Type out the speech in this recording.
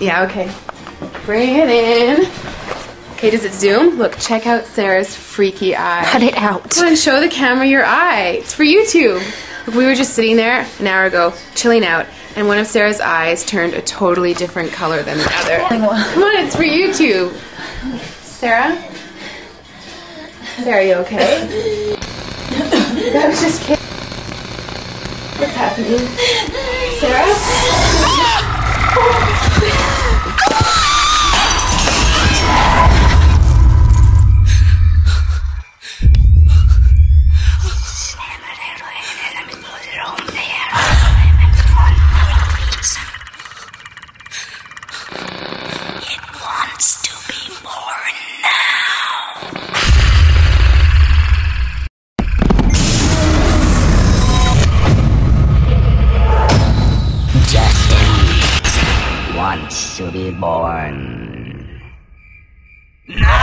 Yeah, okay. Bring it in. Okay, does it zoom? Look, check out Sarah's freaky eye. Cut it out. Come on, show the camera your eye. It's for YouTube. Look, we were just sitting there an hour ago, chilling out, and one of Sarah's eyes turned a totally different color than the other. Come on, it's for YouTube. Sarah? Sarah, are you okay? That was just kidding. What's happening? Sarah? It wants to be born now. Justin wants to be born. No!